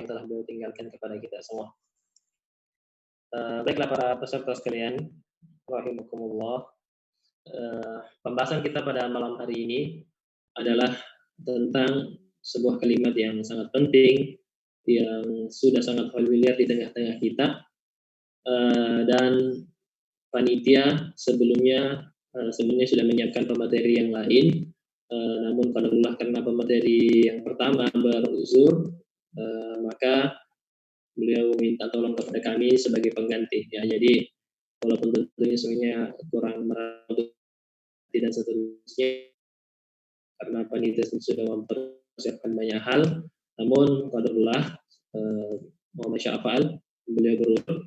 yang telah beliau tinggalkan kepada kita semua. Baiklah para peserta sekalian, rahimakumullah. Pembahasan kita pada malam hari ini adalah tentang sebuah kalimat yang sangat penting, yang sudah sangat familiar di tengah-tengah kita, dan panitia sebelumnya sudah menyiapkan pemateri yang lain, namun qadarullah karena pemateri yang pertama beruzur, maka beliau minta tolong kepada kami sebagai pengganti. Ya, jadi walaupun tentunya sebenarnya kurang merata dan seterusnya, karena panitia sudah mempersiapkan banyak hal, namun qadarullah Muhammad Syafa'al beliau beruzur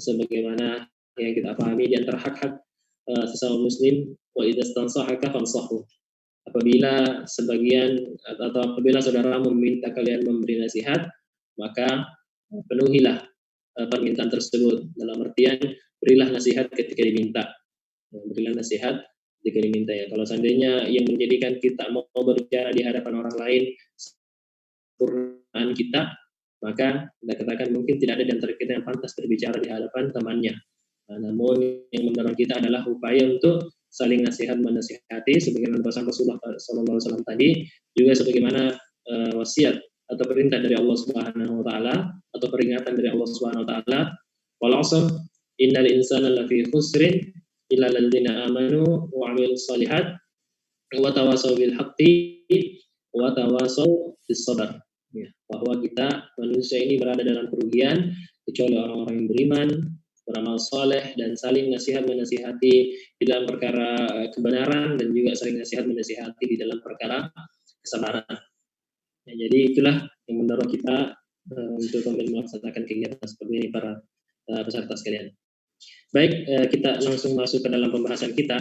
sebagaimana yang kita pahami di antara hak-hak sesama muslim, wa idza stansahaka fansahu. Apabila apabila saudaramu meminta kalian memberi nasihat, maka penuhilah permintaan tersebut, dalam artian berilah nasihat ketika diminta. Berilah nasihat ketika diminta, ya. Kalau seandainya yang menjadikan kita mau berbicara di hadapan orang lain kesempurnaan kita, maka kita katakan mungkin tidak ada di antara kita yang pantas berbicara di hadapan temannya. Namun yang mendorong kita adalah upaya untuk saling nasihat menasihati, sebagaimana pesan Rasulullah SAW tadi, juga sebagaimana wasiat atau perintah dari Allah Subhanahu Wa Taala atau peringatan dari Allah Subhanahu Wa Taala, wal 'asr innal insana lafi khusrin illa alladziina aamanu wa 'amilus shalihat wa tawassaw bil haqqi wa tawassaw bis sabr. Ya, bahwa kita manusia ini berada dalam kerugian kecuali orang-orang yang beriman, beramal saleh, dan saling nasihat menasihati di dalam perkara kebenaran, dan juga saling nasihat menasihati di dalam perkara kesabaran. Ya, jadi itulah yang mendorong kita untuk melaksanakan kegiatan seperti ini para peserta sekalian. Baik, kita langsung masuk ke dalam pembahasan kita.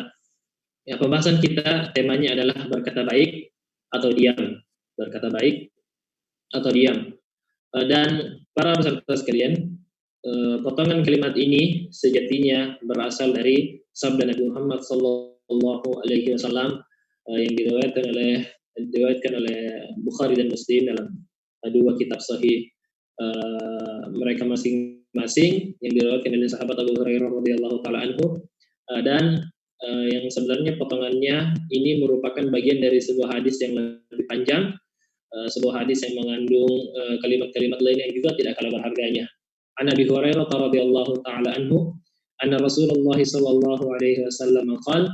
Ya, pembahasan kita temanya adalah berkata baik atau diam. Berkata baik atau diam. Dan para peserta sekalian, potongan kalimat ini sejatinya berasal dari sabda Nabi Muhammad sallallahu alaihi wasallam yang diriwayatkan oleh Bukhari dan Muslim dalam dua kitab sahih mereka masing-masing, yang diriwayatkan oleh sahabat Abu Hurairah radhiyallahu taala anhu, dan yang sebenarnya potongannya ini merupakan bagian dari sebuah hadis yang lebih panjang, sebuah hadis yang mengandung kalimat-kalimat lain yang juga tidak kalah berharganya. An Abi Hurairah radhiyallahu taala anhu, anna Rasulullah sallallahu alaihi wasallam qala,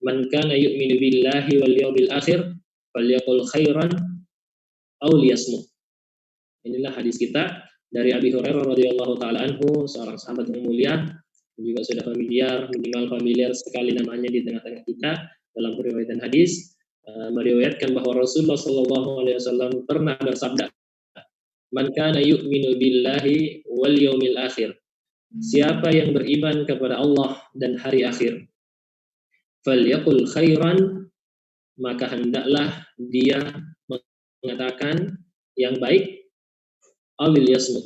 man kana yu'minu billahi wal yawmil akhir falyaqul khairan aw liyasmut. Inilah hadis kita dari Abi Hurairah radhiyallahu taala anhu, seorang sahabat yang mulia, juga sudah minimal familiar sekali namanya di tengah-tengah kita dalam periwayatan hadis, meriwayatkan bahwa Rasulullah sallallahu alaihi wasallam pernah bersabda, man kana yu'minu billahi wal yawmil akhir, siapa yang beriman kepada Allah dan hari akhir, falyaqul khairan, maka hendaklah dia mengatakan yang baik, aw liyasmut,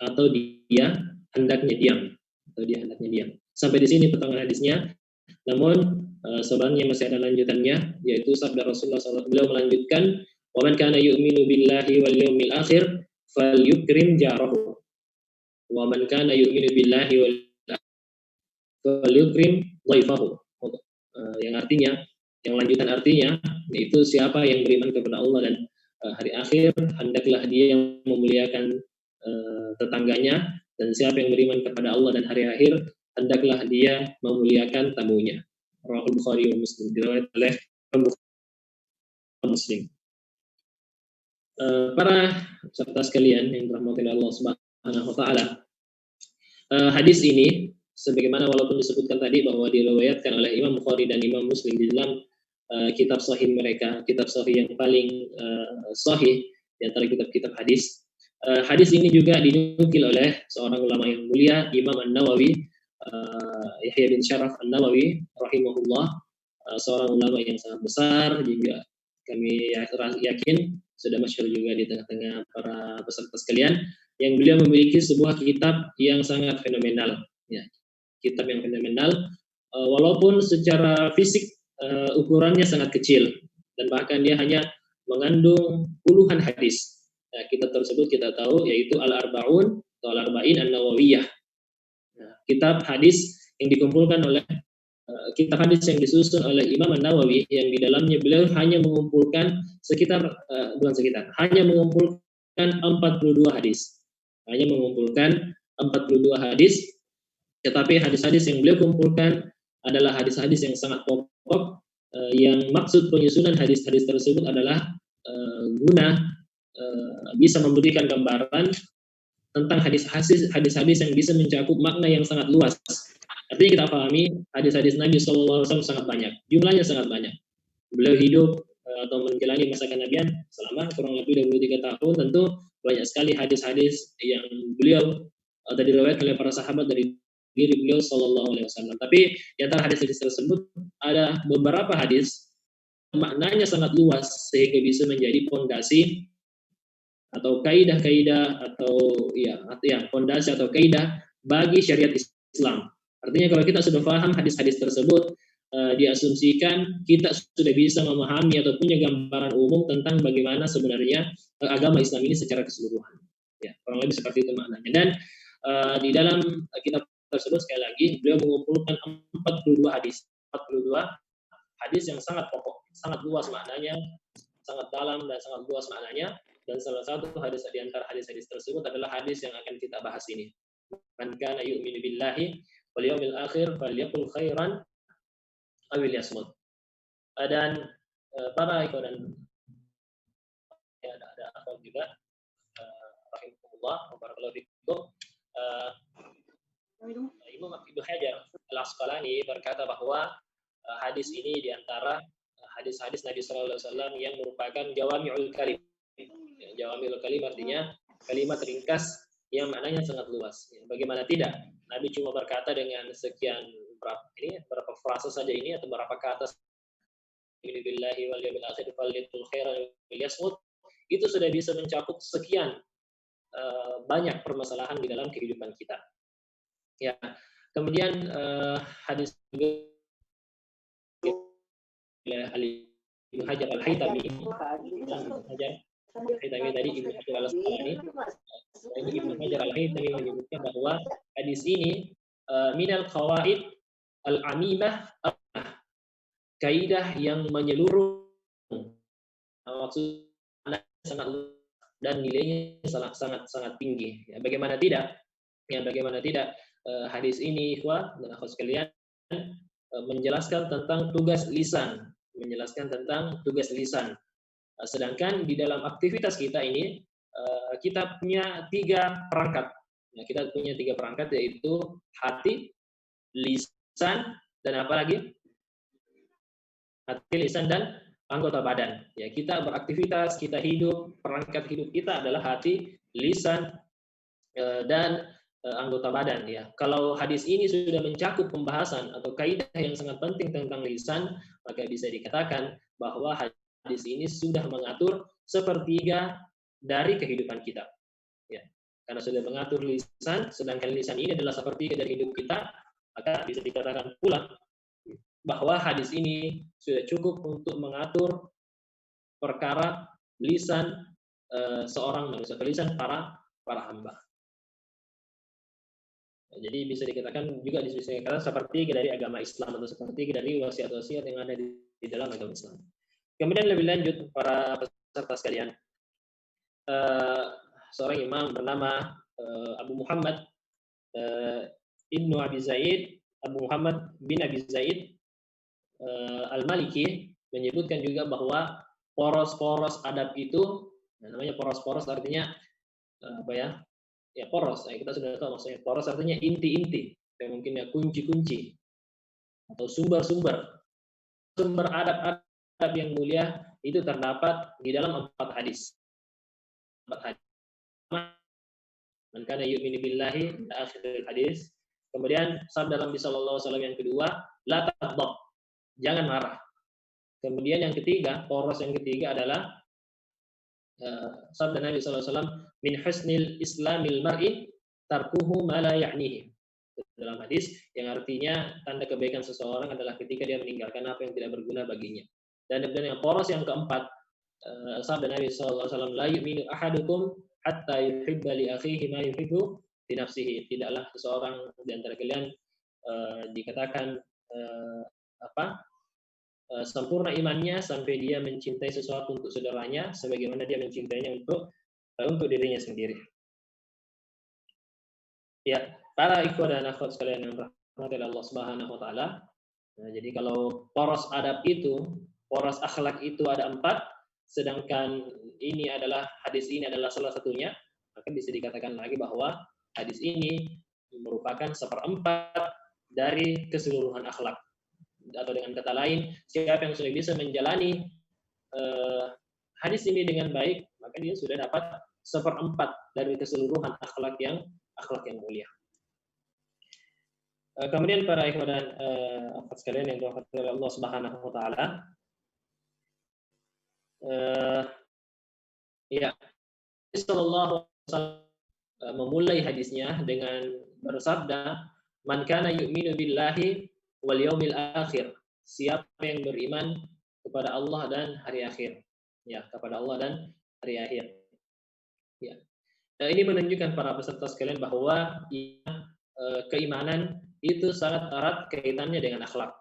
atau dia hendaknya diam, Sampai di sini potongan hadisnya. Namun sebenarnya masih ada lanjutannya, yaitu sabda Rasulullah SAW. Beliau melanjutkan, wa man kana yu'minu billahi wal yawmil akhir falyukrim jarahu, wa man kana yu'minu billahi wal falyukrim dhaifahu. Yang lanjutan artinya yaitu siapa yang beriman kepada Allah dan hari akhir, hendaklah dia yang memuliakan tetangganya, dan siapa yang beriman kepada Allah dan hari akhir, hendaklah dia memuliakan tamunya. Rawahul Bukhari wa Muslim, diriwayatkan oleh Muslim. Para peserta sekalian yang dirahmati oleh Allah Subhanahu wa taala, hadis ini sebagaimana walaupun disebutkan tadi bahwa diriwayatkan oleh Imam Bukhari dan Imam Muslim di dalam kitab sahih mereka, kitab sahih yang paling sahih di antara kitab-kitab hadis. Hadis ini juga dinukil oleh seorang ulama yang mulia, Imam An-Nawawi, Yahya bin Syaraf An-Nawawi rahimahullah, seorang ulama yang sangat besar, juga kami yakin sudah masyhur juga di tengah-tengah para peserta sekalian, yang beliau memiliki sebuah kitab yang sangat fenomenal, ya, kitab yang fenomenal, walaupun secara fisik ukurannya sangat kecil, dan bahkan dia hanya mengandung puluhan hadis. kitab tersebut kita tahu yaitu Al-Arba'un atau Al-Arba'in An-Nawawiyah. Nah, kitab hadis yang dikumpulkan oleh kitab hadis yang disusun oleh Imam An-Nawawi yang di dalamnya beliau hanya mengumpulkan hanya mengumpulkan 42 hadis. Hanya mengumpulkan 42 hadis, tetapi hadis-hadis yang beliau kumpulkan adalah hadis-hadis yang sangat pokok, yang maksud penyusunan hadis-hadis tersebut adalah guna bisa memberikan gambaran tentang hadis-hadis yang bisa mencakup makna yang sangat luas. Artinya kita pahami hadis-hadis Nabi SAW sangat banyak, jumlahnya sangat banyak. Beliau hidup atau menjalani masa kenabian selama kurang lebih 23 tahun, tentu banyak sekali hadis-hadis yang beliau atau diriwayatkan oleh para sahabat dari diri beliau Sallallahu Alaihi Wasallam. Tapi di antara hadis-hadis tersebut ada beberapa hadis maknanya sangat luas sehingga bisa menjadi fondasi atau kaidah-kaidah atau fondasi atau kaidah bagi syariat Islam. Artinya kalau kita sudah paham hadis-hadis tersebut, diasumsikan kita sudah bisa memahami atau punya gambaran umum tentang bagaimana sebenarnya agama Islam ini secara keseluruhan. Ya, kurang lebih seperti itu maknanya. Dan di dalam kitab tersebut sekali lagi beliau mengumpulkan 42 hadis yang sangat pokok, sangat luas maknanya, sangat dalam dan sangat luas maknanya. Dan salah satu hadis di antara hadis-hadis tersebut adalah hadis yang akan kita bahas ini. Man kana yu'minu billahi wal yawmil akhir falyaqul khairan aw liyasmut. Dan para ikhwan dan ada akhwat juga rahimahullah wa barakallahu fikum, Imam Ibnu Hajar Al-Asqalani berkata bahwa hadis ini di antara hadis-hadis Nabi sallallahu alaihi wasallam yang merupakan jawami'ul kalim. Jawami'ul kalim artinya kalimat ringkas yang maknanya sangat luas. Bagaimana tidak? Nabi cuma berkata dengan sekian berapa frase saja ini atau berapa kata billahi wal yawmil akhir falyaqul khairan wal yasmut, itu sudah bisa mencakup sekian banyak permasalahan di dalam kehidupan kita. Ya. Kemudian hadis Ibnu Hajar Al-Haytami tadi Ibnu Hajar Al-Asqalani, Ibnu Hajar Al-Haytami menyebutkan bahwa hadis ini minal qawaid al-amimah, kaidah yang menyeluruh, maksudnya sangat luas dan nilainya sangat tinggi. Ya, bagaimana tidak? Hadis ini ikhwah dan akhwat sekalian menjelaskan tentang tugas lisan, sedangkan di dalam aktivitas kita ini kita punya 3 perangkat. Ya, kita punya 3 perangkat, yaitu hati, lisan, dan apa lagi? Hati, lisan, dan anggota badan. Ya, kita beraktivitas, kita hidup, perangkat hidup kita adalah hati, lisan, dan anggota badan. Ya, kalau hadis ini sudah mencakup pembahasan atau kaidah yang sangat penting tentang lisan, maka bisa dikatakan bahwa hadis ini sudah mengatur sepertiga dari kehidupan kita. Ya, karena sudah mengatur lisan, sedangkan lisan ini adalah sepertiga dari hidup kita, maka bisa dikatakan pula bahwa hadis ini sudah cukup untuk mengatur perkara lisan seorang manusia, lisan para hamba. Jadi bisa dikatakan juga seperti dari agama Islam atau seperti dari wasiat-wasiat yang ada di dalam agama Islam. Kemudian lebih lanjut para peserta sekalian, seorang imam bernama Abu Muhammad Ibnu Abi Zaid, Abu Muhammad bin Abi Zaid Al-Maliki menyebutkan juga bahwa poros-poros adab itu, namanya poros-poros artinya apa ya? Ya, poros, kita sudah tahu maksudnya. Poros artinya inti-inti, yang mungkin ya kunci-kunci atau sumber-sumber adab yang mulia itu terdapat di dalam 4 hadis. 4 hadis. Man kana yu'minu billahi akhir hadis. Kemudian sabda Nabi sallallahu alaihi wasallam yang kedua, la taghdab, jangan marah. Kemudian yang ketiga, poros yang ketiga adalah sabda Nabi sallallahu alaihi wasallam, min husnil islamil mar'i tarkuhu ma la ya'nihi. Dalam hadis yang artinya tanda kebaikan seseorang adalah ketika dia meninggalkan apa yang tidak berguna baginya. Dan yang poros yang keempat sabda Nabi SAW, la yu'minu ahadukum hatta yuhibba li akhihi ma yuhibbu li nafsihi. Tidaklah seseorang di antara kalian dikatakan apa sempurna imannya sampai dia mencintai sesuatu untuk saudaranya sebagaimana dia mencintainya untuk dirinya sendiri. Ya, para ikhwah dan akhwat sekalian yang dirahmati Allah Subhanahu wa taala. Nah, jadi kalau poros adab itu, poros akhlak itu ada 4, sedangkan hadis ini adalah salah satunya, maka bisa dikatakan lagi bahwa hadis ini merupakan 1/4 dari keseluruhan akhlak. Atau dengan kata lain, siapa yang sudah bisa menjalani hadis ini dengan baik, maka dia sudah dapat 1/4 dari keseluruhan akhlak yang mulia. Kemudian para ikhwan dan akhwat sekalian yang dirahmati oleh Allah Subhanahu wa taala, ya, sallallahu alaihi wasallam memulai hadisnya dengan bersabda, "Man kana yu'minu billahi wal yaumil akhir." Siapa yang beriman kepada Allah dan hari akhir. Ya, kepada Allah dan hari akhir. Ya. Ini menunjukkan para peserta sekalian bahwa keimanan itu sangat erat kaitannya dengan akhlak.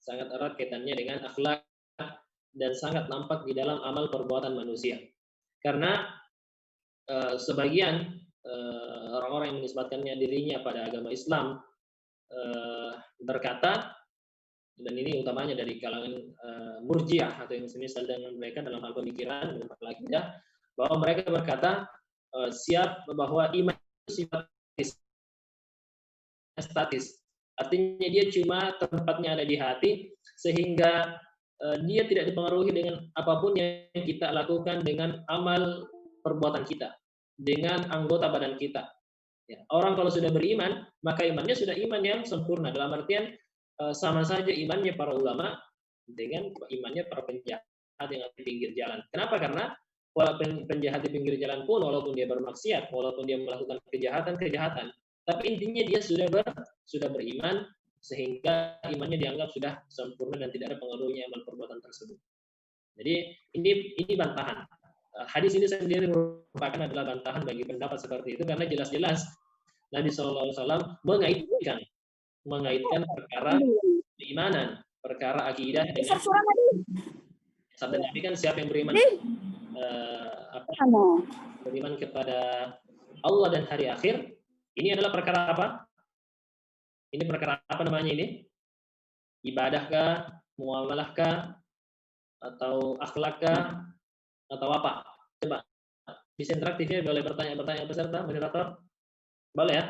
Sangat erat kaitannya dengan akhlak dan sangat nampak di dalam amal perbuatan manusia. Karena sebagian orang-orang yang menisbatkannya dirinya pada agama Islam berkata, dan ini utamanya dari kalangan Murji'ah atau yang semisal dengan mereka dalam hal pemikiran dan akidah, bahwa mereka berkata siap bahwa iman itu sifat statis. Artinya dia cuma tempatnya ada di hati, sehingga dia tidak dipengaruhi dengan apapun yang kita lakukan dengan amal perbuatan kita, dengan anggota badan kita. Ya, orang kalau sudah beriman, maka imannya sudah iman yang sempurna. Dalam artian sama saja imannya para ulama dengan imannya para penjahat yang ada di pinggir jalan. Kenapa? Karena walaupun penjahat di pinggir jalan pun, walaupun dia bermaksiat, walaupun dia melakukan kejahatan, tapi intinya dia sudah beriman, sehingga imannya dianggap sudah sempurna dan tidak ada pengaruhnya amal perbuatan tersebut. Jadi ini bantahan. Hadis ini sendiri merupakan adalah bantahan bagi pendapat seperti itu, karena jelas-jelas Nabi SAW mengaitkan perkara keimanan, perkara akidah dengan sabda Nabi kan, siapa yang beriman beriman kepada Allah dan hari akhir, ini adalah perkara apa? Ini perkara apa namanya ini? Ibadahkah, muamalahkah, atau akhlakkah, atau apa? Coba bisa interaktifnya, boleh bertanya peserta, moderator, boleh ya?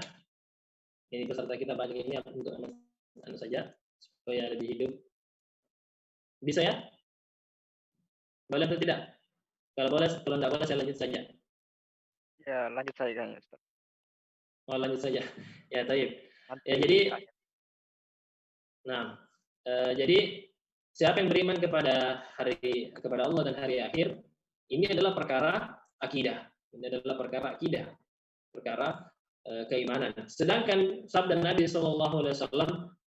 Ini peserta kita banyak ini untuk saja supaya lebih hidup. Bisa ya? Boleh atau tidak? Kalau boleh, kalau tidak boleh saya lanjut saja. Ya, lanjut saja. Oh, lanjut saja. Ya, taib. Ya, jadi siapa yang beriman kepada Allah dan hari akhir, ini adalah perkara akidah. Ini adalah perkara akidah, perkara keimanan. Sedangkan sabda Nabi SAW,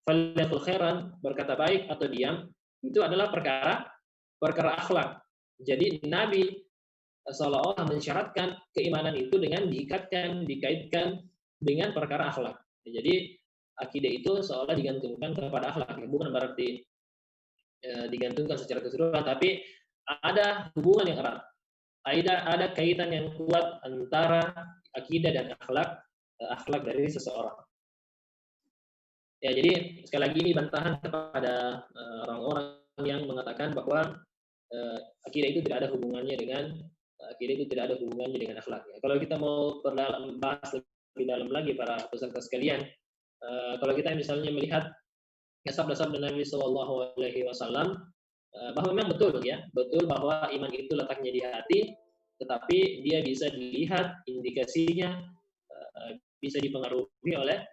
"Falyaqul khairan," berkata baik atau diam, itu adalah perkara akhlak. Jadi Nabi seolah-olah mensyaratkan keimanan itu dengan dikaitkan dengan perkara akhlak. Jadi akidah itu seolah digantungkan kepada akhlak, bukan berarti digantungkan secara keseluruhan, tapi ada hubungan yang erat, ada kaitan yang kuat antara akidah dan akhlak dari seseorang. Ya, jadi sekali lagi ini bantahan kepada orang-orang yang mengatakan bahwa akidah itu tidak ada hubungannya dengan akhlak. Kalau kita mau bahas lebih dalam lagi para peserta sekalian, kalau kita misalnya melihat sabda-sabda Nabi Shallallahu Alaihi Wasallam, bahwa memang betul bahwa iman itu letaknya di hati, tetapi dia bisa dilihat indikasinya, bisa dipengaruhi oleh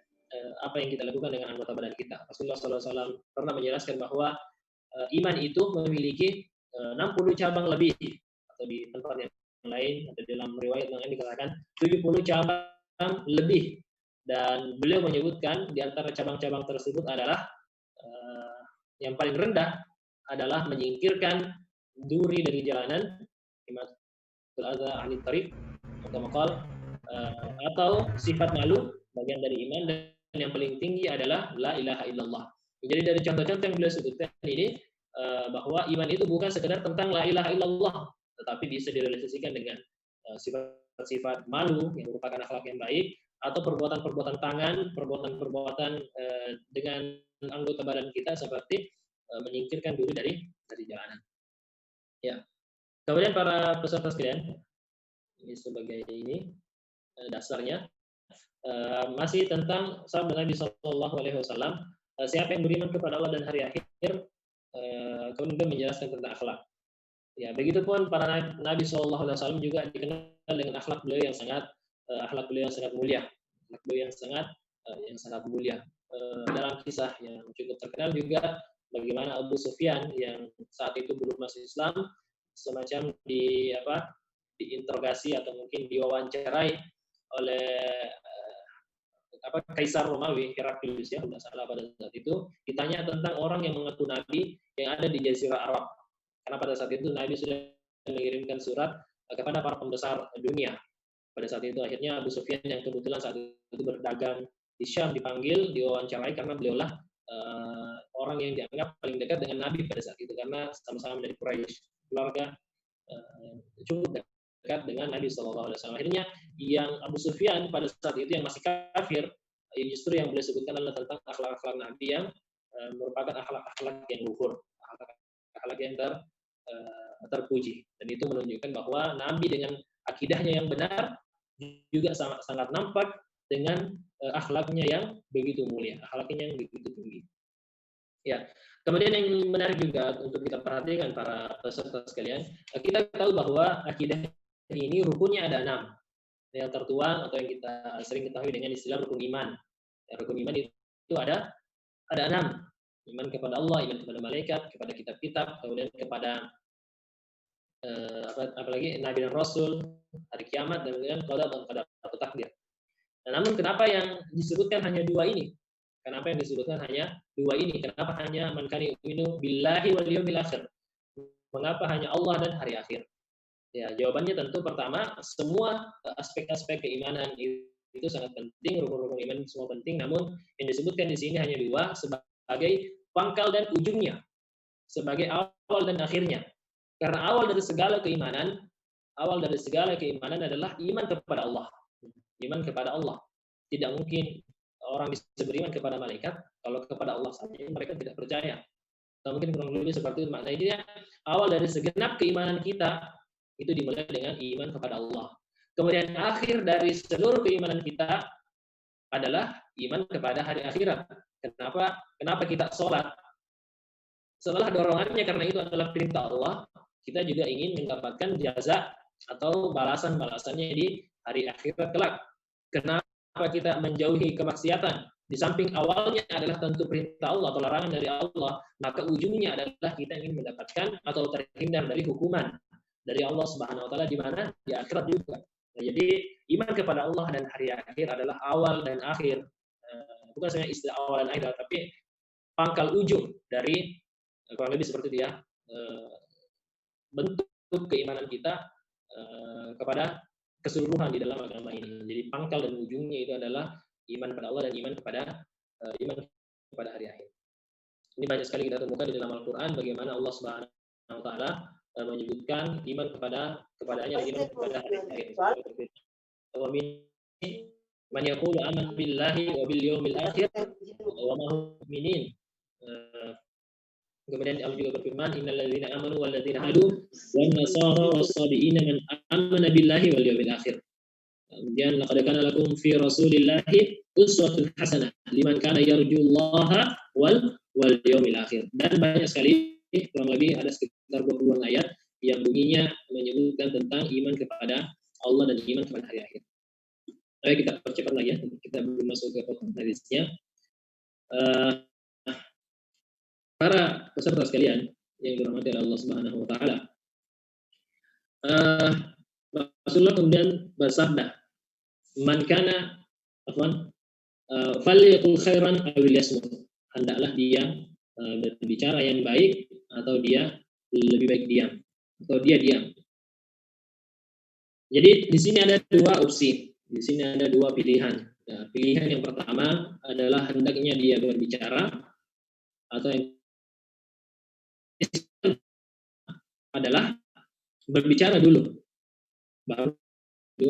apa yang kita lakukan dengan anggota badan kita. Rasulullah SAW pernah menjelaskan bahwa iman itu memiliki 60 cabang lebih, atau di tempat yang lain atau dalam riwayat yang lain dikatakan 70 cabang lebih, dan beliau menyebutkan di antara cabang-cabang tersebut adalah yang paling rendah adalah menyingkirkan duri dari jalanan, imatul adza 'anit thariq atau maqal, atau sifat malu bagian dari iman, dan yang paling tinggi adalah la ilaha illallah. Jadi dari contoh-contoh yang beliau sebutkan ini, bahwa iman itu bukan sekedar tentang la ilaha illallah, tetapi bisa direalisasikan dengan sifat-sifat malu yang merupakan akhlak yang baik, atau perbuatan-perbuatan tangan, perbuatan-perbuatan dengan anggota badan kita seperti menyingkirkan diri dari jalanan. Ya. Kemudian para peserta sekalian, ini sebagai dasarnya masih tentang sabda Nabi Shallallahu Alaihi Wasallam, siapa yang beriman kepada Allah dan hari akhir, kemudian menjelaskan tentang akhlak. Ya, begitupun para Nabi Shallallahu Alaihi Wasallam juga dikenal dengan akhlak beliau yang sangat mulia, akhlak beliau yang sangat mulia. Dalam kisah yang cukup terkenal juga bagaimana Abu Sufyan yang saat itu belum masuk Islam semacam diinterogasi atau mungkin diwawancarai oleh Kaisar Romawi Heraklius, ya tidak salah, pada saat itu ditanya tentang orang yang mengaku nabi yang ada di Jazirah Arab, karena pada saat itu Nabi sudah mengirimkan surat kepada para pembesar dunia. Pada saat itu akhirnya Abu Sufyan yang kebetulan saat itu berdagang di Syam dipanggil, diwawancarai karena beliaulah orang yang dianggap paling dekat dengan Nabi pada saat itu, karena sama-sama dari Quraisy, keluarga cukup dekat dengan Nabi Shallallahu Alaihi Wasallam. Akhirnya yang Abu Sufyan pada saat itu yang masih kafir, justru yang beliau sebutkan adalah tentang akhlak-akhlak Nabi yang merupakan akhlak-akhlak yang luhur, akhlak yang terpuji, dan itu menunjukkan bahwa Nabi dengan akidahnya yang benar juga sangat nampak dengan akhlaknya yang begitu mulia, akhlaknya yang begitu tinggi. Ya, kemudian yang menarik juga untuk kita perhatikan para peserta sekalian, kita tahu bahwa akidah ini rukunnya ada 6. Yang tertuang atau yang kita sering ketahui dengan istilah rukun iman. Ya, rukun iman itu ada 6. Iman kepada Allah, iman kepada malaikat, kepada kitab-kitab, kemudian kepada apalagi Nabi dan Rasul, hari kiamat, dan kemudian qada dan qadar atau takdir. Nah, namun kenapa yang disebutkan hanya 2 ini? Kenapa yang disebutkan hanya 2 ini? Kenapa hanya man kana yu'minu billahi wal yawmil akhir? Mengapa hanya Allah dan hari akhir? Ya, jawabannya tentu pertama, semua aspek-aspek keimanan itu sangat penting, rukun-rukun iman semua penting, namun yang disebutkan di sini hanya 2 sebagai pangkal dan ujungnya, sebagai awal dan akhirnya. Karena awal dari segala keimanan adalah iman kepada Allah. Iman kepada Allah. Tidak mungkin orang bisa beriman kepada malaikat kalau kepada Allah saja mereka tidak percaya. Atau mungkin kurang lebih seperti itu maknanya. Awal dari segenap keimanan kita itu dimulai dengan iman kepada Allah. Kemudian akhir dari seluruh keimanan kita adalah iman kepada hari akhirat. Kenapa kita sholat? Setelah dorongannya karena itu adalah perintah Allah, kita juga ingin mendapatkan jaza atau balasan-balasannya di hari akhirat kelak. Kenapa kita menjauhi kemaksiatan? Di samping awalnya adalah tentu perintah Allah atau larangan dari Allah, maka ujungnya adalah kita ingin mendapatkan atau terhindar dari hukuman dari Allah Subhanahu wa taala di mana? Di akhirat juga. Nah, jadi iman kepada Allah dan hari akhir adalah awal dan akhir. Bukan hanya istilah awal dan akhir, tapi pangkal ujung dari kurang lebih seperti itu ya. Bentuk keimanan kita kepada keseluruhan di dalam agama ini. Jadi pangkal dan ujungnya itu adalah iman kepada Allah dan iman kepada hari akhir. Ini banyak sekali kita temukan di dalam Al-Qur'an bagaimana Allah Subhanahu wa taala menyebutkan iman kepadanya dan iman kepada hari akhir. Wa min man yaqulu amantu billahi wa bil yawmil akhir wa ma hum mu'minin. Kemudian Allah juga berfirman, innal ladzina amanu wal ladzina hadu wan nasara was sabiina man amana billahi wal yawmil akhir. Kemudian laqad kana lakum fi rasulillahi uswatun hasanah liman kana yarjullaha wal yawmil akhir. Dan banyak sekali, kurang lebih ada sekitar 20 ayat yang bunyinya menyebutkan tentang iman kepada Allah dan iman kepada hari akhir. Ayo kita percepat lagi ya, kita belum masuk ke pokok hadisnya. Para peserta sekalian yang dirahmati oleh Allah Subhanahu wa taala. Rasulullah kemudian bersabda, "Man kana falyaqul khairan aw liyasmut." Hendaklah dia berbicara yang baik atau dia lebih baik diam atau dia diam. Jadi di sini ada dua opsi, di sini ada dua pilihan. Nah, pilihan yang pertama adalah hendaknya dia berbicara, atau yang adalah berbicara dulu, baru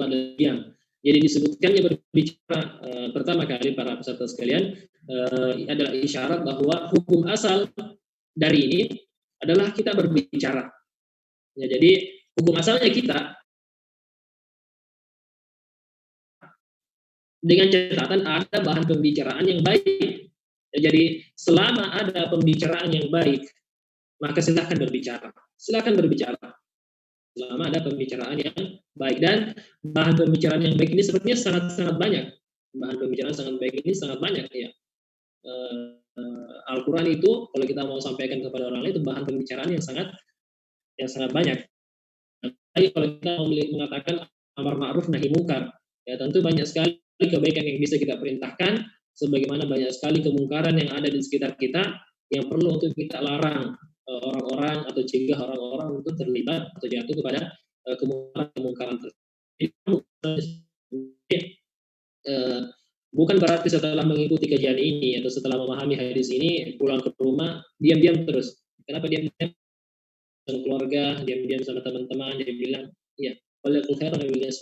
ada diam. Jadi disebutkannya berbicara pertama kali para peserta sekalian adalah isyarat bahwa hukum asal dari ini adalah kita berbicara. Ya, jadi hukum asalnya kita dengan catatan ada bahan pembicaraan yang baik. Ya, jadi selama ada pembicaraan yang baik, maka silakan berbicara. Silakan berbicara. Selama ada pembicaraan yang baik, dan bahan pembicaraan yang baik ini sepertinya sangat-sangat banyak. Bahan pembicaraan sangat baik ini sangat banyak ya. Al-Quran itu kalau kita mau sampaikan kepada orang lain itu bahan pembicaraan yang sangat banyak. Tapi kalau kita mau mengatakan amar ma'ruf nahi munkar, ya tentu banyak sekali kebaikan yang bisa kita perintahkan, sebagaimana banyak sekali kemungkaran yang ada di sekitar kita yang perlu untuk kita larang orang-orang atau cegah orang-orang untuk terlibat atau jatuh kepada kemungkaran tersebut. Bukan berarti setelah mengikuti kajian ini atau setelah memahami hadis ini pulang ke rumah diam-diam terus. Kenapa diam-diam? Sama keluarga, diam-diam sama teman-teman, dia bilang, ya, walakul khairan ya,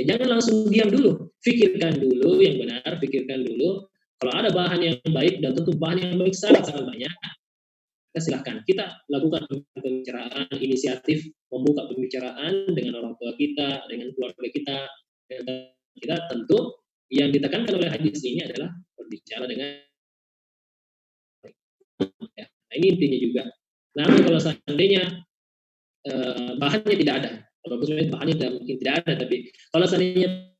jangan langsung diam dulu, pikirkan dulu yang benar, pikirkan dulu. Kalau ada bahan yang baik, dan tentu bahan yang baik sangat-sangat banyak, kita silahkan kita lakukan pembicaraan, inisiatif membuka pembicaraan dengan orang tua kita, dengan keluarga kita, dengan kita. Tentu yang ditekankan oleh hadis ini adalah berbicara dengan ya. Nah, ini intinya juga. Namun kalau seandainya bahannya tidak ada, kalau bahannya mungkin tidak ada, tapi kalau seandainya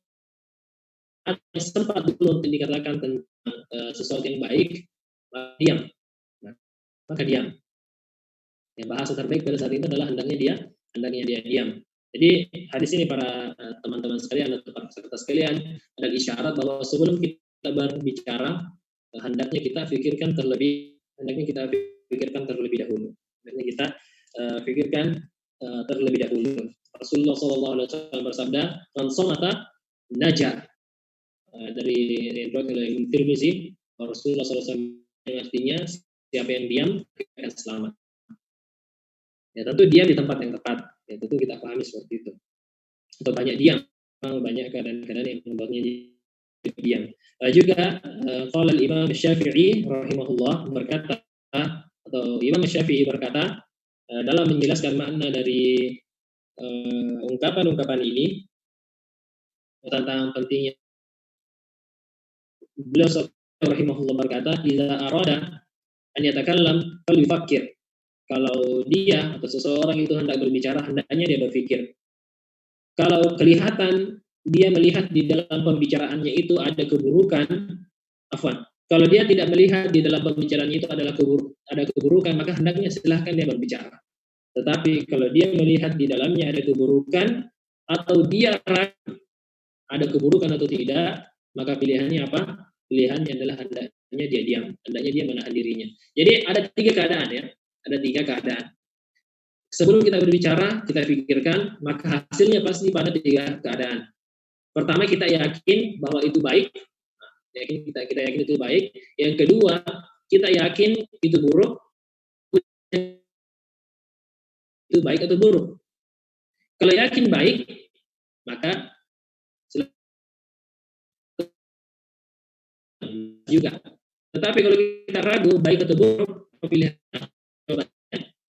ada sempat dulu untuk dikatakan tentang sesuatu yang baik, diam, maka diam. Yang bahasa terbaik pada saat itu adalah hendaknya dia diam. Jadi hadis ini para teman-teman sekalian atau para peserta sekalian adalah isyarat bahwa sebelum kita berbicara hendaknya kita pikirkan terlebih dahulu. Hendaknya kita pikirkan terlebih dahulu. Rasulullah SAW bersabda, "Man somata naja." Dari riwayat oleh Tirmizi, Rasulullah SAW yang artinya siapa yang diam akan selamat. Ya tentu diam di tempat yang tepat. Ya tentu kita pahami seperti itu. Atau banyak diam, banyak keadaan-keadaan yang membuatnya diam. Juga qala Imam Syafi'i rahimahullah berkata, atau Imam Syafi'i berkata dalam menjelaskan makna dari ungkapan-ungkapan ini tentang pentingnya, beliau rahimahullah berkata, "Idza arada an yatakallam falyufakkir." Kalau dia atau seseorang itu hendak berbicara, hendaknya dia berpikir. Kalau kelihatan dia melihat di dalam pembicaraannya itu ada keburukan, kalau dia tidak melihat di dalam pembicaraannya itu ada keburukan, maka hendaknya silahkan dia berbicara. Tetapi kalau dia melihat di dalamnya ada keburukan, atau dia ragu ada keburukan atau tidak, maka pilihannya apa? Pilihannya adalah hendaknya dia diam, hendaknya dia menahan dirinya. Jadi ada 3 keadaan ya. Ada 3 keadaan. Sebelum kita berbicara, kita pikirkan, maka hasilnya pasti pada 3 keadaan. Pertama, kita yakin bahwa itu baik. Kita yakin itu baik. Yang kedua, kita yakin itu buruk. Itu baik atau buruk. Kalau yakin baik, maka juga. Tetapi kalau kita ragu baik atau buruk, pilihan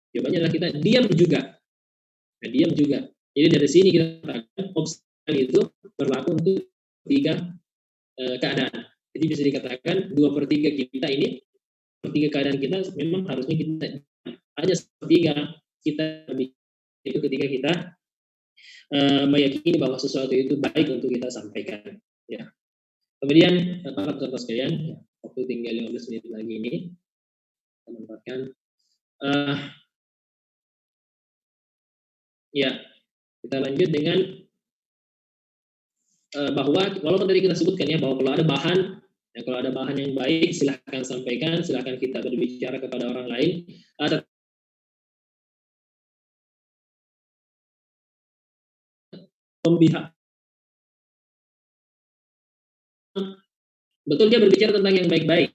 jawabannya adalah kita diam juga. Nah, diam juga. Jadi dari sini kita katakan opsi itu berlaku untuk 3 keadaan. Jadi bisa dikatakan 2/3 kita ini, 3 keadaan kita memang harusnya kita hanya 1/3 kita itu ketika kita meyakini bahwa sesuatu itu baik untuk kita sampaikan. Ya. Kemudian para peserta sekalian, waktu tinggal 15 menit lagi ini, kita manfaatkan. Ya, kita lanjut dengan bahwa walaupun tadi kita sebutkan ya bahwa kalau ada bahan yang baik silahkan sampaikan, silahkan kita berbicara kepada orang lain. pihak. Betul dia berbicara tentang yang baik-baik.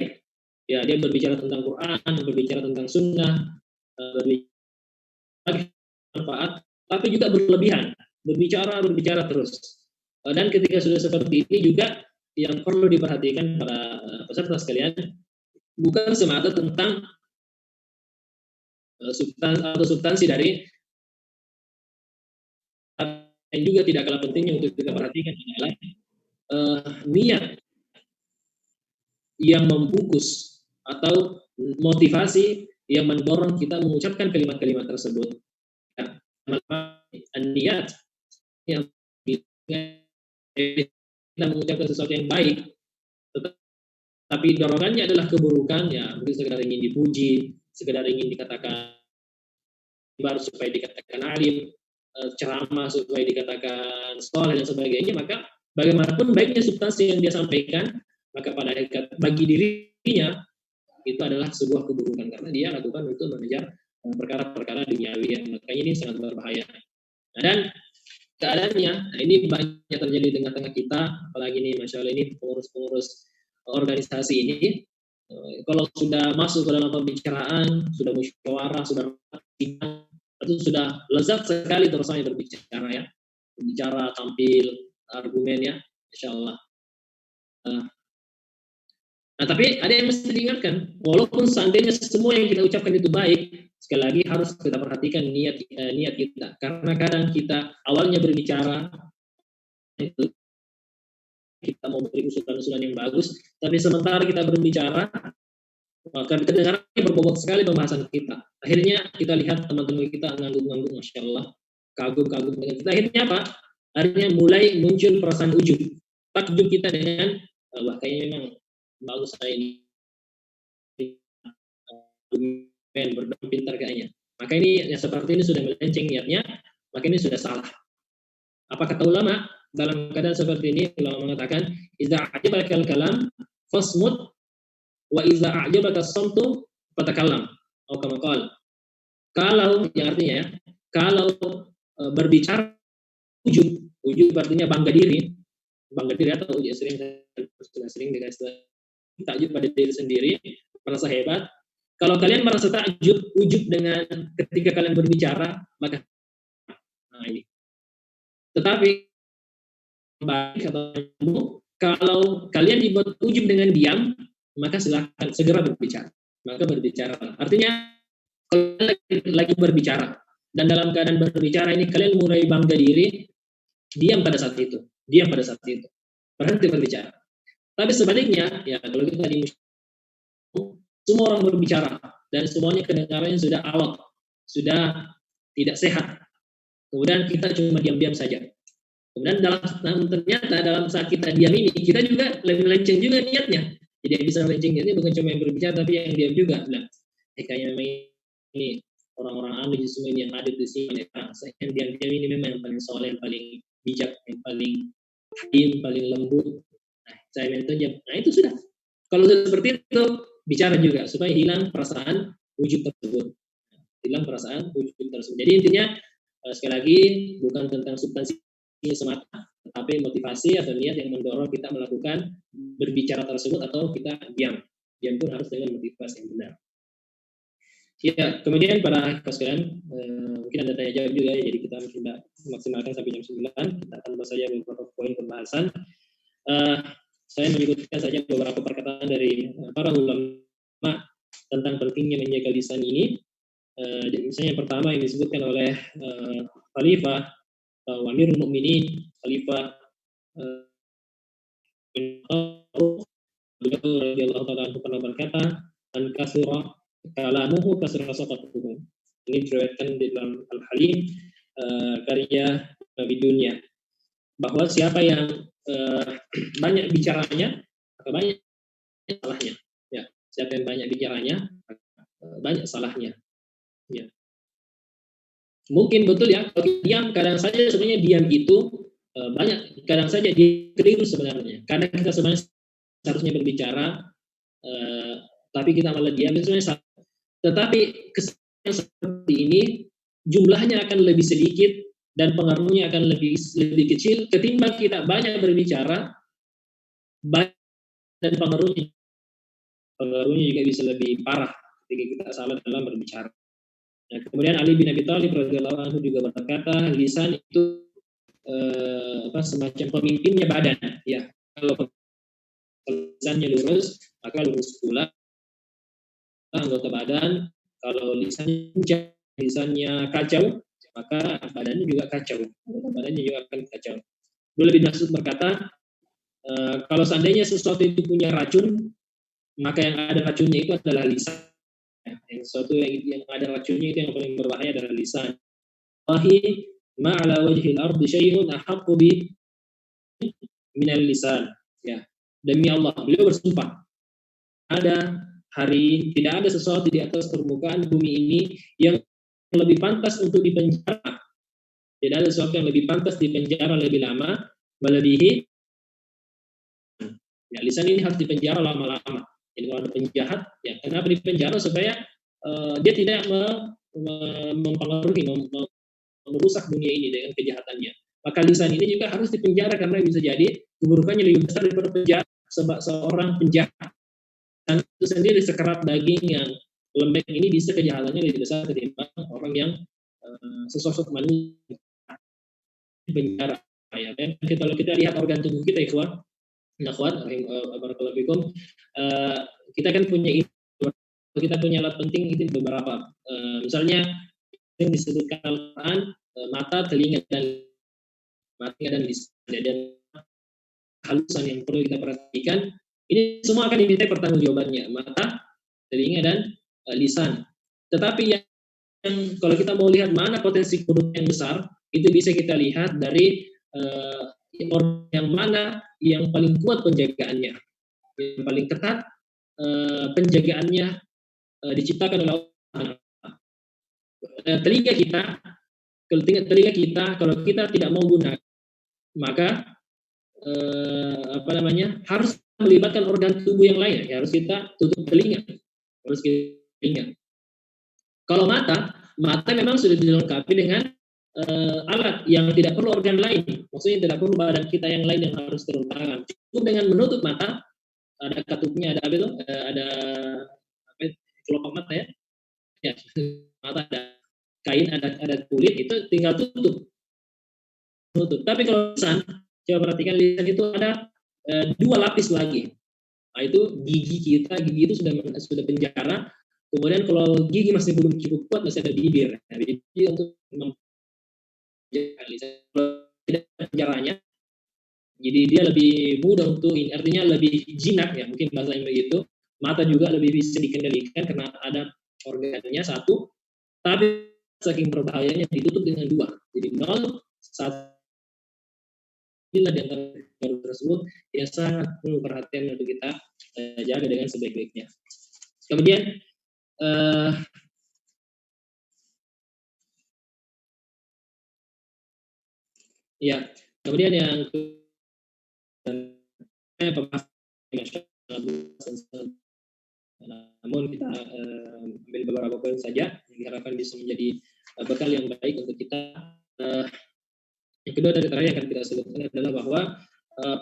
Ya, dia berbicara tentang Quran, berbicara tentang sunnah, berbicara manfaat, tapi juga berlebihan, berbicara terus. Dan ketika sudah seperti ini juga yang perlu diperhatikan para peserta sekalian, bukan semata tentang substansi dari, yang juga tidak kalah pentingnya untuk kita perhatikan adalah niat yang membungkus atau motivasi yang mendorong kita mengucapkan kalimat-kalimat tersebut. Niat yang kita mengucapkan sesuatu yang baik, tapi dorongannya adalah keburukan, ya mungkin sekedar ingin dipuji, sekedar ingin dikatakan baru supaya dikatakan alim, ceramah supaya dikatakan soleh dan sebagainya, maka bagaimanapun baiknya substansi yang dia sampaikan, maka pada hakikat bagi dirinya itu adalah sebuah keburukan karena dia lakukan untuk mengejar perkara-perkara duniawi yang makanya ini sangat berbahaya. Dan keadaannya, ini banyak terjadi di tengah-tengah kita, apalagi ini masya Allah ini pengurus-pengurus organisasi ini, kalau sudah masuk ke dalam pembicaraan, sudah musyawarah, sudah itu sudah lezat sekali terusnya berbicara ya, berbicara, tampil, argumen ya, insya Allah. Nah, tapi ada yang mesti diingatkan, walaupun seandainya semua yang kita ucapkan itu baik, sekali lagi harus kita perhatikan niat kita, karena kadang kita awalnya berbicara itu kita mau beri usulan-usulan yang bagus, tapi sementara kita berbicara, maka kedengarannya berbobot sekali pembahasan kita. Akhirnya kita lihat teman-teman kita ngangguk-ngangguk, masya Allah, kagum-kagum dengan kita. Akhirnya apa? Akhirnya mulai muncul perasaan ujub, takjub kita dengan wah kayaknya memang bagus saya ini berdamai pintar kayaknya. Maka ini yang seperti ini sudah melenceng niatnya, maka ini sudah salah. Apa kata ulama dalam keadaan seperti ini? Ulama mengatakan, "Idza a'jabaka al-kalam fasmut wa idza a'jabaka as-samtu fatakallam." Atau kama qala. Kalau yang artinya ya, kalau berbicara ujub artinya bangga diri atau sering dikasih takjub pada diri sendiri, merasa hebat. Kalau kalian merasa ujub dengan ketika kalian berbicara, maka ini. Tetapi baik atau kalau kalian dibuat ujub dengan diam, maka silakan segera berbicara. Maka berbicara. Artinya kalau lagi berbicara dan dalam keadaan berbicara ini kalian mulai bangga diri, diam pada saat itu. Berhenti berbicara. Tapi sebaliknya, ya kalau kita di semua orang berbicara dan semuanya kedengarannya sudah alot, sudah tidak sehat. Kemudian kita cuma diam-diam saja. Kemudian ternyata dalam saat kita diam ini, kita juga lebih melenceng juga niatnya. Jadi yang bisa melenceng niatnya bukan cuma yang berbicara, tapi yang diam juga. Bilang, kayaknya memang ini orang-orang ahli semua ini yang ada di sini. Saya yang diam-diam ini memang yang paling soleh, yang paling bijak, yang paling hadim, paling lembut. Saya minta jam. Nah itu sudah. Kalau sudah seperti itu, bicara juga supaya hilang perasaan wujud tersebut. Jadi intinya sekali lagi bukan tentang substansi semata, tetapi motivasi atau niat yang mendorong kita melakukan berbicara tersebut atau kita diam. Diam pun harus dengan motivasi yang benar. Ya, kemudian para sekalian, mungkin ada tanya jawab juga ya, jadi kita sudah maksimalkan sampai jam 9. Kita akan bahas saja beberapa poin pembahasan. Saya menyebutkan saja beberapa perkataan dari para ulama tentang pentingnya menjaga lisan ini. Misalnya yang pertama yang disebutkan oleh Khalifah Amirul Mukminin, Khalifah radhiyallahu ta'ala anhu pernah berkata, "An kasura kalamuhu kasra saqatuhu." Ini diriwayatkan di dalam Al-Halim, karya Nabi Dunia, bahwa siapa yang banyak bicaranya, maka banyak salahnya. Ya, siapa yang banyak bicaranya, banyak salahnya. Ya. Mungkin betul ya, kalau diam kadang saja sebenarnya diam itu banyak, kadang saja dia keliru sebenarnya. Kadang kita sebenarnya seharusnya berbicara, tapi kita malah diam itu sebenarnya salah. Tetapi kesan seperti ini jumlahnya akan lebih sedikit dan pengaruhnya akan lebih kecil ketimbang kita banyak berbicara dan pengaruhnya juga bisa lebih parah ketika kita salah dalam berbicara. Nah, kemudian Ali bin Abi Thalib radhiyallahu anhu juga berkata, lisan itu semacam pemimpinnya badan, ya. Kalau lisannya lurus, maka lurus pula anggota badan. Kalau lisannya kacau, maka badannya juga kacau. Badannya juga akan kacau. Dulu lebih maksud berkata, kalau seandainya sesuatu itu punya racun, maka yang ada racunnya itu adalah lisan. Yang sesuatu yang ada racunnya itu yang paling berbahaya adalah lisan. Wahi ma'ala wajhil ardi syai'un ahaqqu bi minal lisan. Ya. Demi Allah, beliau bersumpah, tidak ada sesuatu di atas permukaan bumi ini yang lebih pantas untuk dipenjara. Tidak ada sesuatu yang lebih pantas dipenjara lebih lama melebihi. Ya, lisan ini harus dipenjara lama-lama. Jadi kalau ada penjahat, ya kenapa dipenjara? Supaya dia tidak mempengaruhi, merusak dunia ini dengan kejahatannya. Maka lisan ini juga harus dipenjara karena bisa jadi keburukannya lebih besar daripada penjahat. Sebab seorang penjahat dan itu sendiri sekerat daging yang lembek ini bisa kejahatannya lebih besar ketimbang orang yang sesosok manusia penjara. Ya, dan kalau kita lihat organ tubuh kita, ikhwan, barakallahu, kita kan kita punya alat penting itu beberapa. Misalnya yang disebutkan Al-Quran, mata, telinga dan lisan, dan halusan yang perlu kita perhatikan. Ini semua akan diminta pertanggungjawabannya, mata, telinga dan lisan. Tetapi yang kalau kita mau lihat mana potensi keburukan yang besar, itu bisa kita lihat dari organ yang mana yang paling kuat penjagaannya, yang paling ketat penjagaannya diciptakan oleh Allah. Telinga kita kalau kita tidak mau gunakan, maka harus melibatkan organ tubuh yang lain. Ya, harus kita tutup telinga. Kalau mata memang sudah dilengkapi dengan alat yang tidak perlu organ lain. Maksudnya tidak perlu badan kita yang lain yang harus turun tangan. Cukup dengan menutup mata, ada katupnya, ada kelopak mata, ya. Ya, mata ada kain, ada kulit, itu tinggal tutup. Tapi kalau lisan, coba perhatikan, lisan itu ada 2 lapis lagi. Nah, itu gigi itu sudah penjara. Kemudian kalau gigi masih belum cukup kuat, masih ada bibir. Nah, bibir untuk menjaga lisan. Kalau tidak penjaranya, jadi dia lebih mudah untuk, artinya lebih jinak, ya, mungkin bahasanya begitu. Mata juga lebih bisa dikendalikan karena ada organnya satu, tapi saking berbahayanya ditutup dengan 2. Jadi 0, 1. Inilah di antara tersebut yang sangat perlu perhatian untuk kita jaga dengan sebaik-baiknya. Kemudian kemudian yang namun kita ambil beberapa poin saja yang diharapkan bisa menjadi bekal yang baik untuk kita. Yang kedua dari terakhir yang akan kita sebutkan adalah bahwa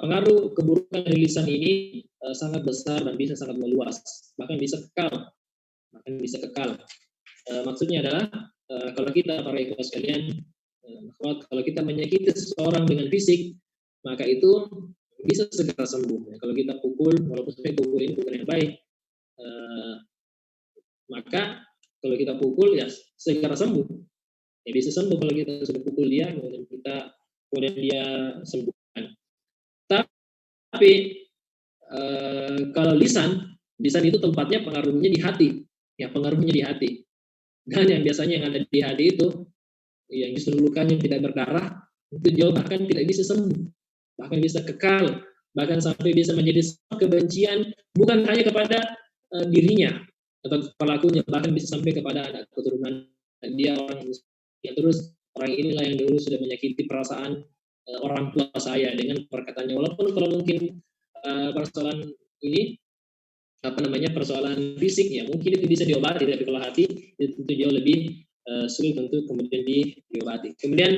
pengaruh keburukan dari lisan ini sangat besar dan bisa sangat meluas, bahkan bisa kekal. Maksudnya adalah kalau kita para ikhwan sekalian, kalau kita menyakiti seseorang dengan fisik, maka itu bisa segera sembuh. Kalau kita pukul, walaupun sampai pukul ini bukan yang baik, maka kalau kita pukul ya segera sembuh. Ya bisa sembuh kalau kita sudah pukul dia, kemudian dia sembuhkan. Tapi kalau lisan itu tempatnya pengaruhnya di hati, ya, pengaruhnya di hati. Dan yang biasanya yang ada di hati itu, yang justru lukanya tidak berdarah, itu jauh bahkan tidak bisa sembuh, bahkan bisa kekal, bahkan sampai bisa menjadi kebencian bukan hanya kepada dirinya atau pelakunya, bahkan bisa sampai kepada anak keturunan dia, orang yang terus orang inilah yang dulu sudah menyakiti perasaan orang tua saya dengan perkataannya, walaupun kalau mungkin persoalan ini persoalan fisik, ya mungkin itu bisa diobati, tapi kalau hati itu jauh lebih sulit untuk kemudian diobati. Kemudian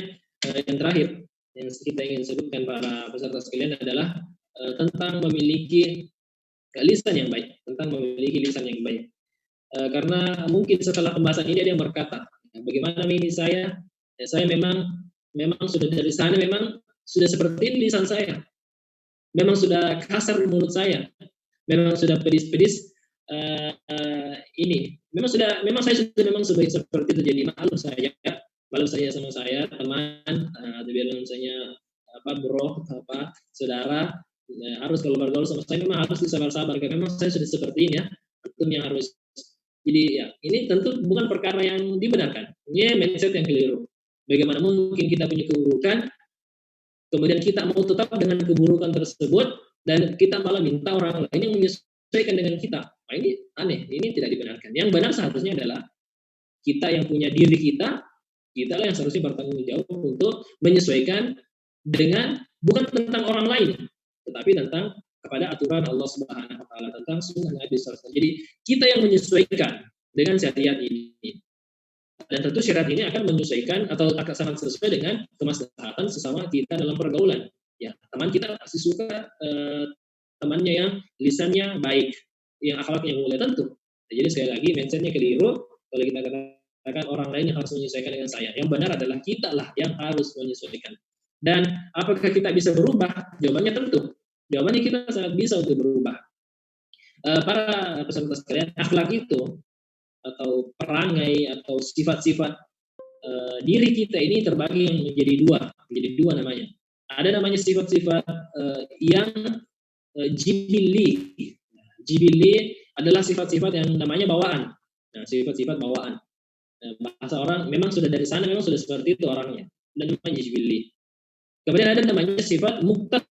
yang terakhir yang kita ingin sebutkan para peserta sekalian adalah tentang memiliki lisan yang baik, tentang memiliki lisan yang baik. Karena mungkin setelah pembahasan ini ada yang berkata, bagaimana ini saya memang sudah dari sana memang sudah seperti ini lisan saya, memang sudah kasar mulut saya, memang sudah pedis-pedis ini, memang saya sudah memang seperti itu. Jadi malu saya sama saya teman, atau bilang misalnya bro, saudara, harus kalau bergaul sama saya memang harus sabar-sabar, karena memang saya sudah seperti ini ya, itu yang harus. Jadi ya, ini tentu bukan perkara yang dibenarkan. Ini mindset yang keliru. Bagaimana mungkin kita punya keburukan, kemudian kita mau tetap dengan keburukan tersebut, dan kita malah minta orang lain yang menyesuaikan dengan kita. Nah, ini aneh, ini tidak dibenarkan. Yang benar seharusnya adalah kita yang punya diri kita lah yang seharusnya bertanggung jawab untuk menyesuaikan dengan, bukan tentang orang lain, tetapi tentang kepada aturan Allah Subhanahu wa taala, tentang sunnah Nabi SAW. Jadi kita yang menyesuaikan dengan syariat ini. Dan tentu syariat ini akan menyesuaikan atau akan sangat sesuai dengan kemaslahatan sesama kita dalam pergaulan. Ya, teman kita pasti suka temannya yang lisannya baik, yang akhlaknya mulia tentu. Jadi sekali lagi mindsetnya keliru kalau kita katakan orang lain yang harus menyesuaikan dengan saya. Yang benar adalah kita lah yang harus menyesuaikan. Dan apakah kita bisa berubah? Jawabannya tentu. Jawabannya kita sangat bisa untuk berubah. Para peserta sekalian, akhlak itu atau perangai atau sifat-sifat diri kita ini terbagi menjadi dua namanya. Ada namanya sifat-sifat yang jibili. Jibili adalah sifat-sifat yang namanya bawaan. Nah, sifat-sifat bawaan. Bahasa orang memang sudah dari sana, memang sudah seperti itu orangnya. Dan namanya jibili. Kemudian ada namanya sifat muktasab.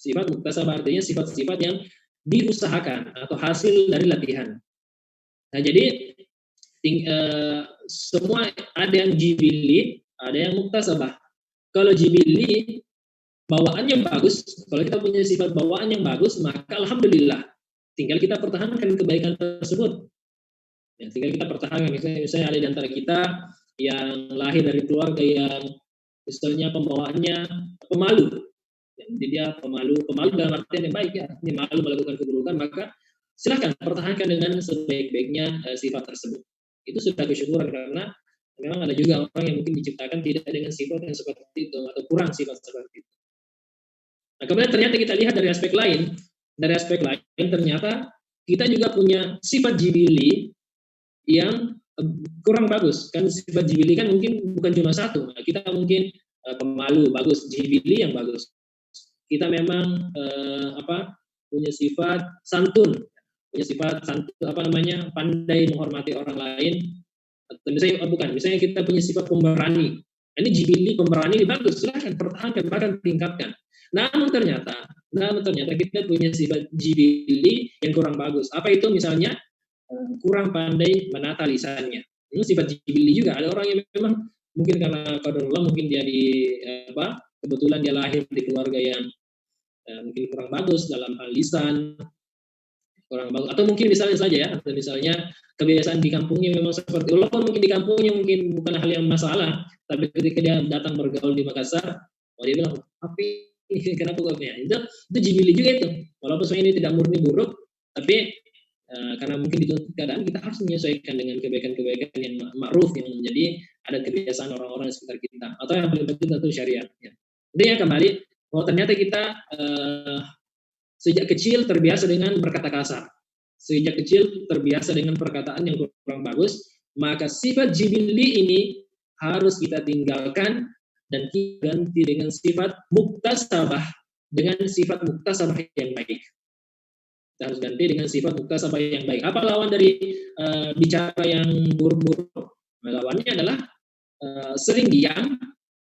Sifat muktasab artinya sifat-sifat yang diusahakan atau hasil dari latihan. Nah, jadi semua ada yang jibili, ada yang muktasabah. Kalau jibili bawaannya bagus, kalau kita punya sifat bawaan yang bagus, maka alhamdulillah. Tinggal kita pertahankan kebaikan tersebut. Ya, tinggal kita pertahankan. Misalnya ada di antara kita yang lahir dari keluarga yang misalnya pembawaannya pemalu. Jadi dia pemalu dalam artian yang baik ya, ini malu melakukan keburukan, maka silahkan pertahankan dengan sebaik-baiknya sifat tersebut. Itu sudah kesyukuran, karena memang ada juga orang yang mungkin diciptakan tidak dengan sifat yang seperti itu atau kurang sifat seperti itu. Nah, kemudian ternyata kita lihat dari aspek lain ternyata kita juga punya sifat jibili yang kurang bagus. Kan sifat jibili kan mungkin bukan cuma satu. Nah, kita mungkin pemalu bagus, jibili yang bagus. Kita memang punya sifat santun, pandai menghormati orang lain. Atau misalnya kita punya sifat pemberani. Ini jibili pemberani ini bagus, silahkan pertahankan, bahkan tingkatkan. Namun ternyata kita punya sifat jibili yang kurang bagus. Apa itu? Misalnya kurang pandai menata lisannya. Ini sifat jibili juga. Ada orang yang memang mungkin karena qadarullah, mungkin dia kebetulan dia lahir di keluarga yang mungkin kurang bagus dalam hal lisan, kurang bagus, atau mungkin misalnya saja ya, atau misalnya kebiasaan di kampungnya memang seperti, walaupun mungkin di kampungnya mungkin bukan hal yang masalah, tapi ketika dia datang bergaul di Makassar, dia bilang, tapi kenapa kok ya? Itu jibili juga itu, walaupun sebenarnya ini tidak murni buruk, tapi karena mungkin di keadaan kita harus menyesuaikan dengan kebaikan-kebaikan yang ma'ruf, yang menjadi ada kebiasaan orang-orang di sekitar kita, atau yang paling penting tentu syariat. Ya. Intinya kembali, bahwa ternyata kita sejak kecil terbiasa dengan berkata kasar, sejak kecil terbiasa dengan perkataan yang kurang bagus, maka sifat jibili ini harus kita tinggalkan dan kita ganti dengan sifat muktasabah, dengan sifat muktasabah yang baik. Kita harus ganti dengan sifat muktasabah yang baik. Apa lawan dari bicara yang buruk-buruk? Lawannya adalah sering diam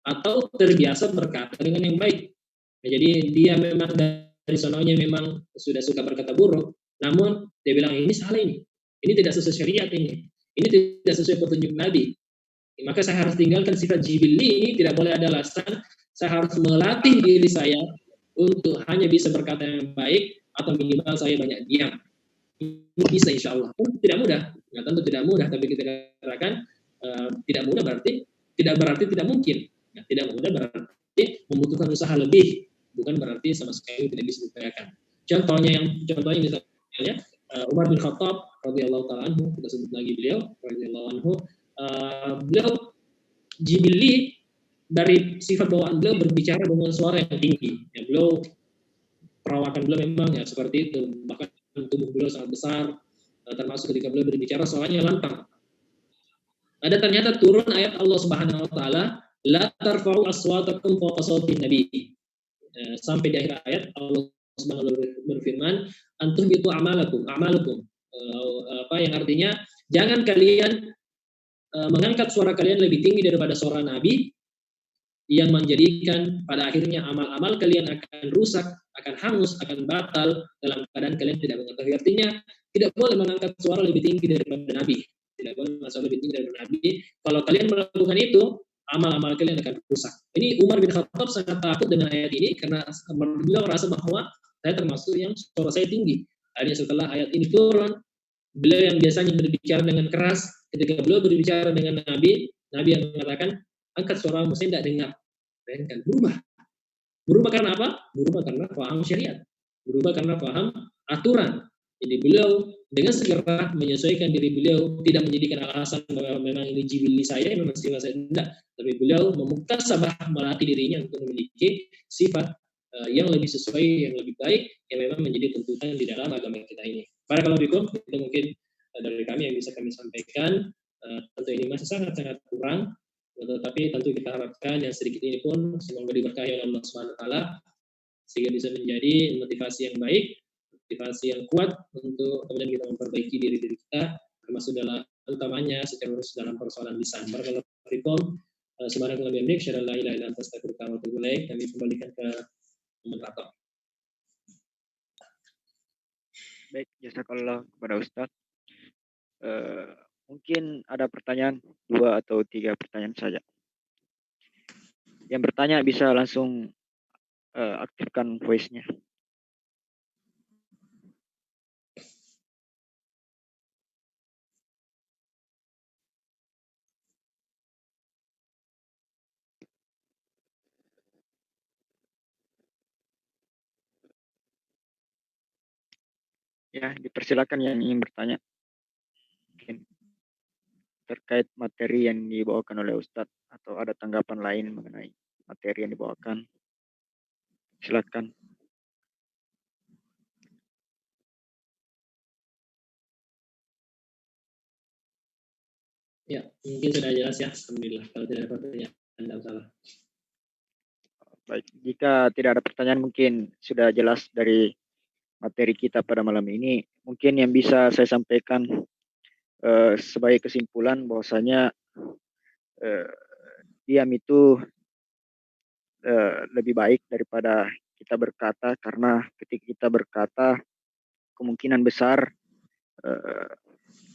atau terbiasa berkata dengan yang baik. Nah, jadi dia memang dari sononya memang sudah suka berkata buruk, namun dia bilang ini salah, ini tidak sesuai syariat, ini tidak sesuai petunjuk Nabi. Maka saya harus tinggalkan sifat jibili ini, tidak boleh ada alasan. Saya harus melatih diri saya untuk hanya bisa berkata yang baik, atau minimal saya banyak diam. Ini bisa insya Allah. Tidak mudah, tentu tidak mudah, tapi kita katakan tidak mudah berarti tidak mungkin. Nah, tidak mudah berarti membutuhkan usaha lebih, bukan berarti sama sekali tidak bisa diupayakan. Contohnya misalnya Umar bin Khattab radhiyallahu taala anhu, kita sebut lagi beliau radhiyallahu anhu, beliau jibili dari sifat bawaan beliau berbicara dengan suara yang tinggi. Ya, beliau perawakan beliau memang ya seperti itu, bahkan tubuh beliau sangat besar, termasuk ketika beliau berbicara suaranya lantang. Ada ternyata turun ayat Allah Subhanahu wa taala, la tarfa'u aswatakum fawqa sautin nabi. Sampai di akhir ayat Allah Subhanahu wa taala berfirman, antum itu amalukum. Apa yang artinya jangan kalian mengangkat suara kalian lebih tinggi daripada suara nabi, yang menjadikan pada akhirnya amal-amal kalian akan rusak, akan hangus, akan batal dalam keadaan kalian tidak mengetahui. Artinya tidak boleh mengangkat suara lebih tinggi daripada Nabi. Tidak boleh mengangkat suara lebih tinggi daripada Nabi. Kalau kalian melakukan itu, amal-amal kalian akan rusak. Ini Umar bin Khattab sangat takut dengan ayat ini karena beliau merasa bahwa saya termasuk yang suara saya tinggi. Akhirnya setelah ayat ini turun, beliau yang biasanya berbicara dengan keras, ketika beliau berbicara dengan Nabi, Nabi yang mengatakan, angkat suara saya tidak dengar. Dan berubah karena apa? Berubah karena paham syariat, berubah karena paham aturan. Jadi beliau dengan segera menyesuaikan diri beliau, tidak menjadikan alasan bahwa memang ini jibili saya, memang sifat saya, tidak. Tapi beliau memuktasabah, melatih dirinya untuk memiliki sifat yang lebih sesuai, yang lebih baik, yang memang menjadi tuntutan di dalam agama kita ini. Barakallahu fikum, itu mungkin dari kami yang bisa kami sampaikan. Tentu ini masih sangat-sangat kurang, tetapi tentu kita harapkan yang sedikit ini pun semoga diberkahi oleh Allah Subhanahu wa taala sehingga bisa menjadi motivasi yang baik, motivasi yang kuat untuk kemudian kita memperbaiki diri kita, termasuk dalam utamanya secara urus dalam persoalan lisan. Barakallahu fikum. Subhanallah wa bihamdihi, asyhadu an la ilaha illa anta, astaghfiruka wa atubu ilaik. Kami kembalikan ke moderator. Baik, jazakallah kepada Ustadz. Mungkin ada pertanyaan, 2 atau 3 pertanyaan saja. Yang bertanya bisa langsung aktifkan voice-nya. Ya, dipersilakan yang ingin bertanya. Mungkin terkait materi yang dibawakan oleh Ustadz atau ada tanggapan lain mengenai materi yang dibawakan. Silakan. Ya, mungkin sudah jelas ya. Alhamdulillah. Kalau tidak ada pertanyaan, tidak salah. Baik, jika tidak ada pertanyaan mungkin sudah jelas dari materi kita pada malam ini. Mungkin yang bisa saya sampaikan sebagai kesimpulan bahwasanya diam itu lebih baik daripada kita berkata, karena ketika kita berkata kemungkinan besar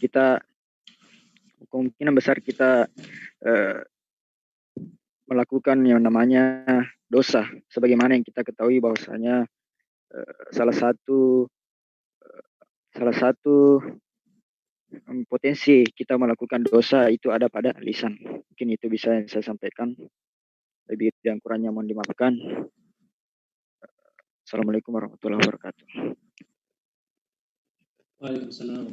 kita melakukan yang namanya dosa, sebagaimana yang kita ketahui bahwasanya salah satu potensi kita melakukan dosa itu ada pada lisan. Mungkin itu bisa yang saya sampaikan. Lebih dan kurangnya mohon dimaafkan. Assalamualaikum warahmatullahi wabarakatuh. Waalaikumsalam.